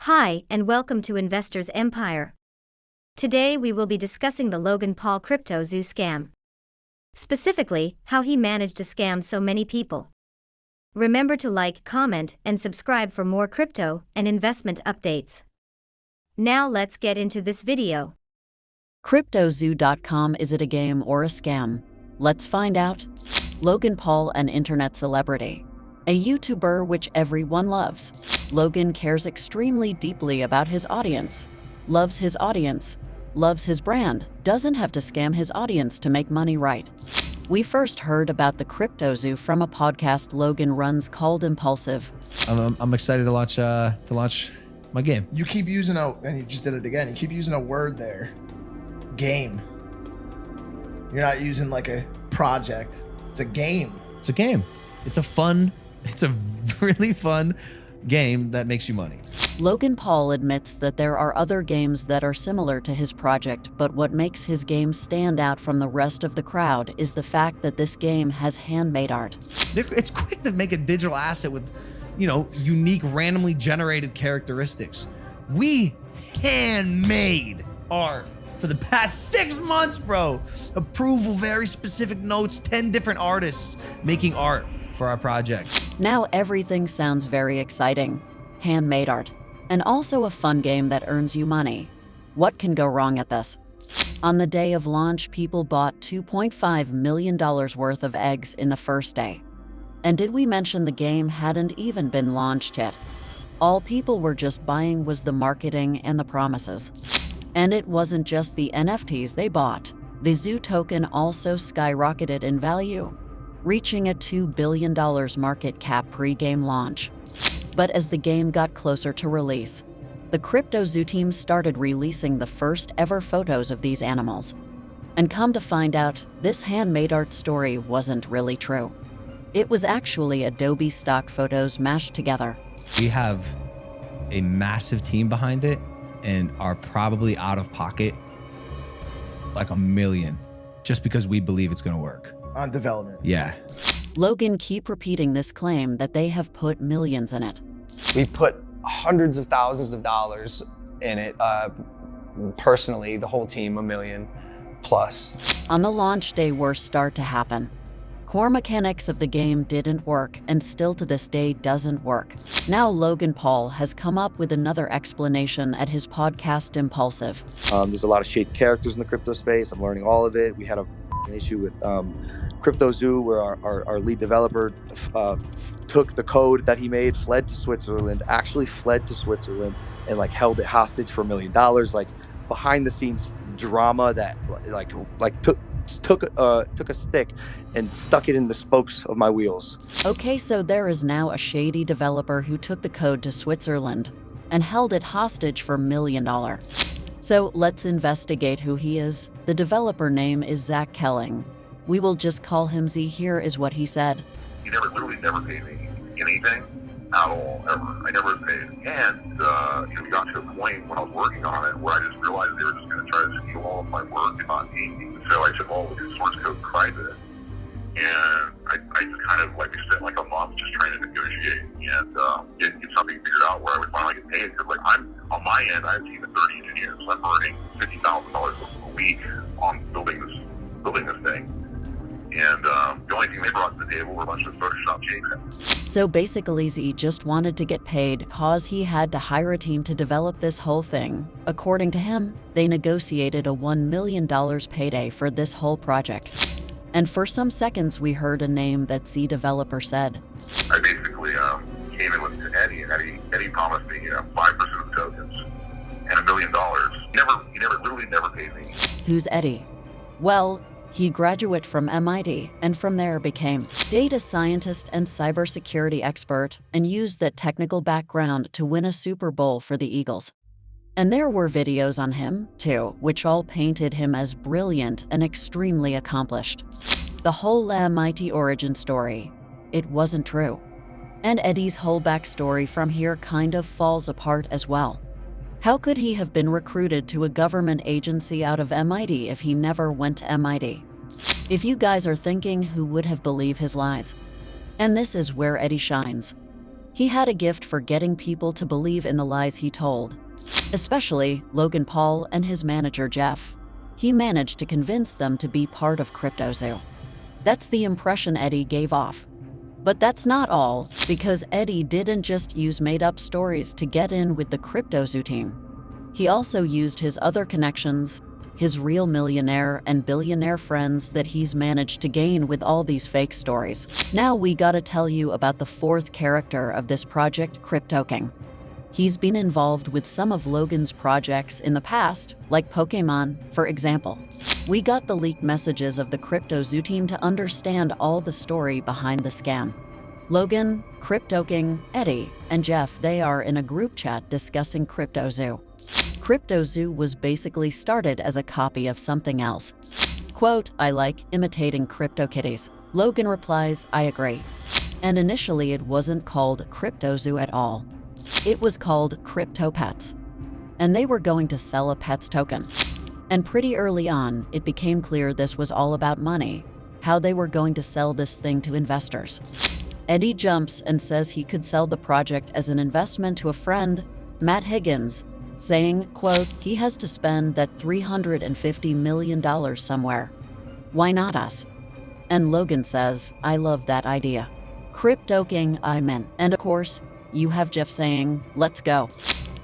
Hi, and welcome to Investor's Empire. Today we will be discussing the Logan Paul crypto zoo scam. Specifically, how he managed to scam so many people. Remember to like, comment, and subscribe for more crypto and investment updates. Now let's get into this video. CryptoZoo.com, is it a game or a scam? Let's find out. Logan Paul, an internet celebrity. A YouTuber which everyone loves. Logan cares extremely deeply about his audience. Loves his audience. Loves his brand. Doesn't have to scam his audience to make money, right? We first heard about the Crypto Zoo from a podcast Logan runs called Impulsive. I'm excited to launch my game. You keep using and you just did it again. You keep using a word there. Game. You're not using like a project. It's a game. It's a game. It's a really fun game that makes you money. Logan Paul admits that there are other games that are similar to his project, but what makes his game stand out from the rest of the crowd is the fact that this game has handmade art. It's quick to make a digital asset with, unique, randomly generated characteristics. We handmade art for the past 6 months, bro. Approval, very specific notes, 10 different artists making art for our project. Now everything sounds very exciting. Handmade art. And also a fun game that earns you money. What can go wrong at this? On the day of launch, people bought $2.5 million worth of eggs in the first day. And did we mention the game hadn't even been launched yet? All people were just buying was the marketing and the promises. And it wasn't just the NFTs they bought. The Zoo token also skyrocketed in value, reaching a $2 billion market cap pre-game launch. But as the game got closer to release, the Crypto Zoo team started releasing the first ever photos of these animals. And come to find out, this handmade art story wasn't really true. It was actually Adobe stock photos mashed together. We have a massive team behind it and are probably out of pocket like $1 million just because we believe it's going to work. On development. Yeah. Logan keep repeating this claim that they have put millions in it. We put hundreds of thousands of dollars in it. Personally, the whole team, $1 million plus. On the launch day, worst start to happen. Core mechanics of the game didn't work and still to this day doesn't work. Now Logan Paul has come up with another explanation at his podcast Impulsive. There's a lot of shady characters in the crypto space. I'm learning all of it. We had an issue with Crypto Zoo where our lead developer took the code that he made, fled to Switzerland, and like held it hostage for $1 million. Like behind the scenes drama that took a stick and stuck it in the spokes of my wheels. Okay, so there is now a shady developer who took the code to Switzerland and held it hostage for $1 million. So let's investigate who he is. The developer name is Zach Kelling. We will just call him Z. Here is what he said. He literally never paid me anything at all, ever. I never paid. And, we got to a point when I was working on it where I just realized they were just going to try to steal all of my work and not pay me. So I took all of his source code private. And I just kind of, we spent like a month just trying to negotiate and get something figured out where I would finally get paid. Because, I'm, on my end, I have a team of 30 engineers. So I'm earning $50,000 a week on building this thing. And the only thing they brought to the table were a bunch of Photoshop changes. So basically Z just wanted to get paid cause he had to hire a team to develop this whole thing. According to him, they negotiated a $1 million payday for this whole project. And for some seconds we heard a name that Z developer said. I basically came in with Eddie, and Eddie promised me 5% of the tokens and $1 million. He literally never paid me. Who's Eddie? Well, he graduated from MIT and from there became data scientist and cybersecurity expert and used that technical background to win a Super Bowl for the Eagles. And there were videos on him, too, which all painted him as brilliant and extremely accomplished. The whole MIT origin story, it wasn't true. And Eddie's whole backstory from here kind of falls apart as well. How could he have been recruited to a government agency out of MIT if he never went to MIT? If you guys are thinking who would have believed his lies. And this is where Eddie shines. He had a gift for getting people to believe in the lies he told, especially Logan Paul and his manager Jeff. He managed to convince them to be part of CryptoZoo. That's the impression Eddie gave off. But that's not all, because Eddie didn't just use made-up stories to get in with the CryptoZoo team. He also used his other connections, his real millionaire and billionaire friends that he's managed to gain with all these fake stories. Now we gotta tell you about the fourth character of this project, CryptoKing. He's been involved with some of Logan's projects in the past, like Pokemon, for example. We got the leaked messages of the CryptoZoo team to understand all the story behind the scam. Logan, CryptoKing, Eddie, and Jeff, they are in a group chat discussing CryptoZoo. CryptoZoo was basically started as a copy of something else. Quote, "I like imitating CryptoKitties." Logan replies, "I agree." And initially it wasn't called CryptoZoo at all. It was called CryptoPets. And they were going to sell a pets token. And pretty early on, it became clear this was all about money, how they were going to sell this thing to investors. Eddie jumps and says he could sell the project as an investment to a friend, Matt Higgins, saying, quote, "He has to spend that $350 million somewhere. Why not us?" And Logan says, "I love that idea. CryptoKing, I'm in." And of course, you have Jeff saying, "Let's go."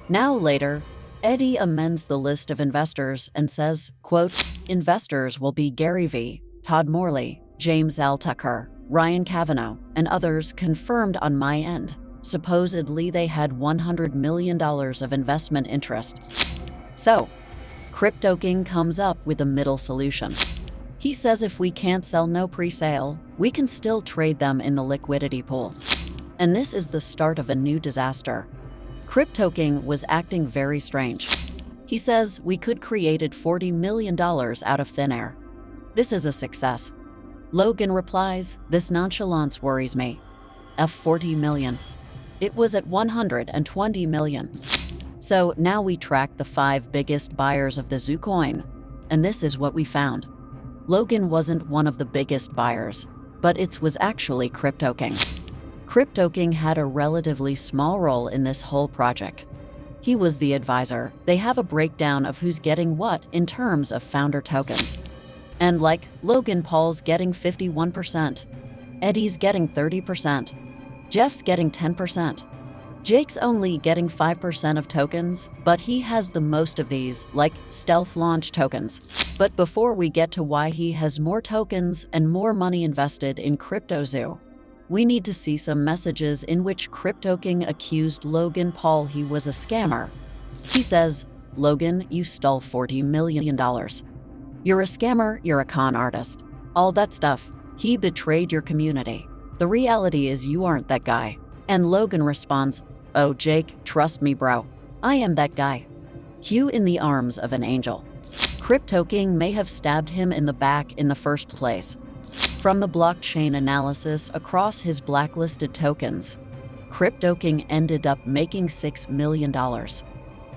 Now later, Eddie amends the list of investors and says, quote, "Investors will be Gary V, Todd Morley, James Altucher, Ryan Kavanaugh, and others confirmed on my end." Supposedly they had $100 million of investment interest. So, CryptoKing comes up with a middle solution. He says if we can't sell no pre-sale, we can still trade them in the liquidity pool. And this is the start of a new disaster. CryptoKing was acting very strange. He says we could created $40 million out of thin air. This is a success. Logan replies, "This nonchalance worries me. $40 million. It was at $120 million. So now we track the 5 biggest buyers of the Zoo coin, and this is what we found. Logan wasn't one of the biggest buyers, but it was actually CryptoKing. CryptoKing had a relatively small role in this whole project. He was the advisor. They have a breakdown of who's getting what in terms of founder tokens. And like, Logan Paul's getting 51%, Eddie's getting 30%, Jeff's getting 10%. Jake's only getting 5% of tokens, but he has the most of these, like stealth launch tokens. But before we get to why he has more tokens and more money invested in CryptoZoo, we need to see some messages in which CryptoKing accused Logan Paul he was a scammer. He says, "Logan, you stole $40 million. You're a scammer, you're a con artist. All that stuff. He betrayed your community. The reality is you aren't that guy." And Logan responds, "Oh, Jake, trust me, bro. I am that guy." Hugh in the arms of an angel. CryptoKing may have stabbed him in the back in the first place. From the blockchain analysis across his blacklisted tokens, CryptoKing ended up making $6 million.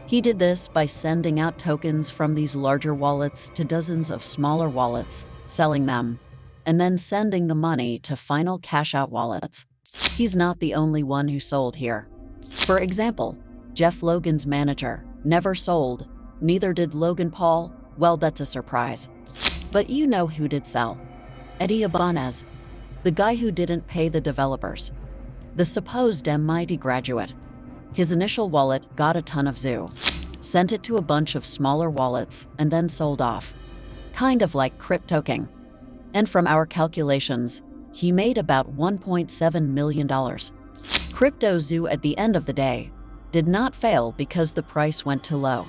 He did this by sending out tokens from these larger wallets to dozens of smaller wallets, selling them, and then sending the money to final cash-out wallets. He's not the only one who sold here. For example, Jeff Logan's manager never sold, neither did Logan Paul. Well, that's a surprise. But you know who did sell. Eddie Ibanez, the guy who didn't pay the developers. The supposed MIT graduate. His initial wallet got a ton of Zoo, sent it to a bunch of smaller wallets, and then sold off. Kind of like CryptoKing. And from our calculations, he made about $1.7 million. CryptoZoo at the end of the day did not fail because the price went too low.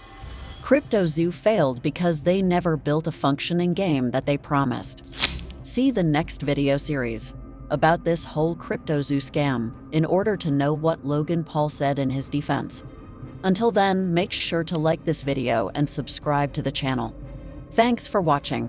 CryptoZoo failed because they never built a functioning game that they promised. See the next video series about this whole CryptoZoo scam in order to know what Logan Paul said in his defense. Until then, make sure to like this video and subscribe to the channel. Thanks for watching.